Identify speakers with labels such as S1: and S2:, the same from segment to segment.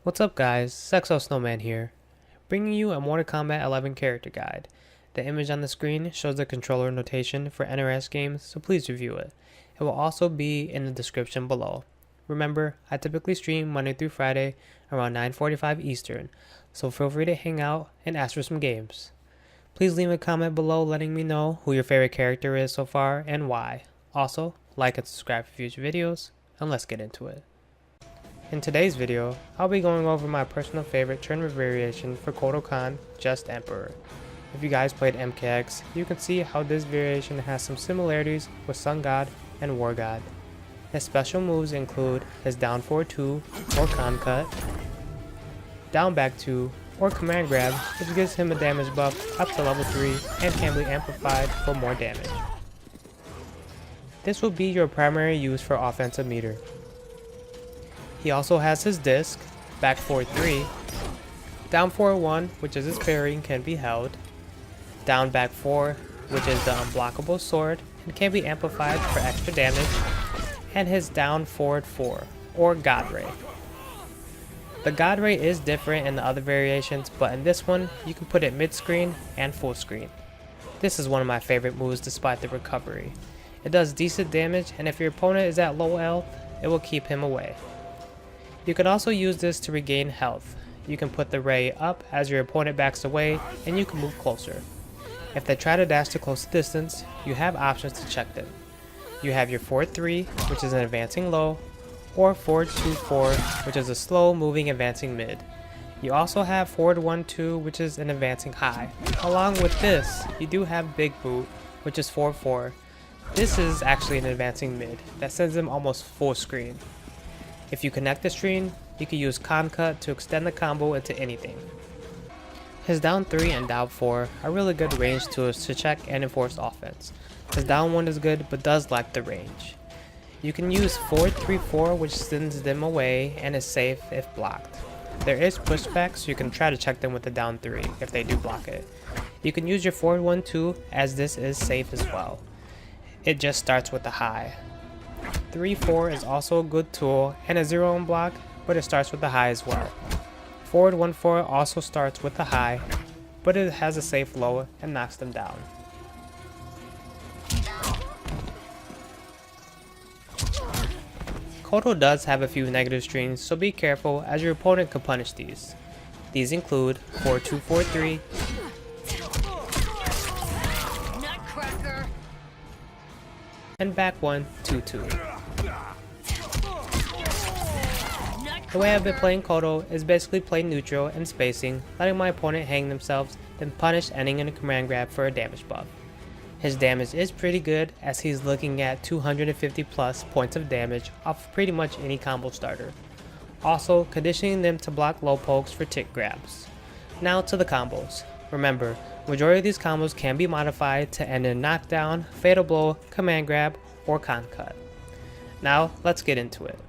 S1: What's up guys, it's XoSnowman here, bringing you a Mortal Kombat 11 character guide. The image on the screen shows the controller notation for NRS games, so please review it. It will also be in the description below. Remember, I typically stream Monday through Friday around 9:45 Eastern, so feel free to hang out and ask for some games. Please leave a comment below letting me know who your favorite character is so far and why. Also, like and subscribe for future videos, and let's get into it. In today's video, I'll be going over my personal favorite tournament variation for Kotal Kahn, Just Emperor. If you guys played MKX, you can see how this variation has some similarities with Sun God and War God. His special moves include his down forward 2 or Kahn Cut, down back 2 or Command Grab, which gives him a damage buff up to level 3 and can be amplified for more damage. This will be your primary use for offensive meter. He also has his disc, back forward 3, down forward 1, which is his parrying, can be held, down back 4, which is the unblockable sword and can be amplified for extra damage, and his down forward 4, or God Ray. The God Ray is different in the other variations, but in this one, you can put it mid-screen and full screen. This is one of my favorite moves despite the recovery. It does decent damage, and if your opponent is at low health, it will keep him away. You can also use this to regain health. You can put the ray up as your opponent backs away and you can move closer. If they try to dash to close distance, you have options to check them. You have your forward 3, which is an advancing low, or forward 2-4, which is a slow moving advancing mid. You also have forward 1-2, which is an advancing high. Along with this, you do have big boot, which is forward 4. This is actually an advancing mid that sends them almost full screen. If you connect the screen, you can use Kahn Cut to extend the combo into anything. His down 3 and down 4 are really good range tools to check and enforce offense. His down 1 is good but does lack the range. You can use forward 3-4, which sends them away and is safe if blocked. There is pushback, so you can try to check them with the down 3 if they do block it. You can use your forward 1-2 as this is safe as well. It just starts with the high. 3-4 is also a good tool and a 0 on block, but it starts with the high as well. Forward 1-4 also starts with the high, but it has a safe low and knocks them down. Kotal does have a few negative strings, so be careful as your opponent can punish these. These include forward 2-4-3, and back 1-2-2. The way I've been playing Kotal is basically play neutral and spacing, letting my opponent hang themselves, then punish ending in a command grab for a damage buff. His damage is pretty good as he's looking at 250 plus points of damage off pretty much any combo starter. Also, conditioning them to block low pokes for tick grabs. Now to the combos. Remember, majority of these combos can be modified to end in knockdown, fatal blow, command grab, or Kahn Cut. Now let's get into it.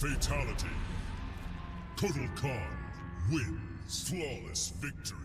S2: Fatality. Kotal Kahn wins. Flawless victory.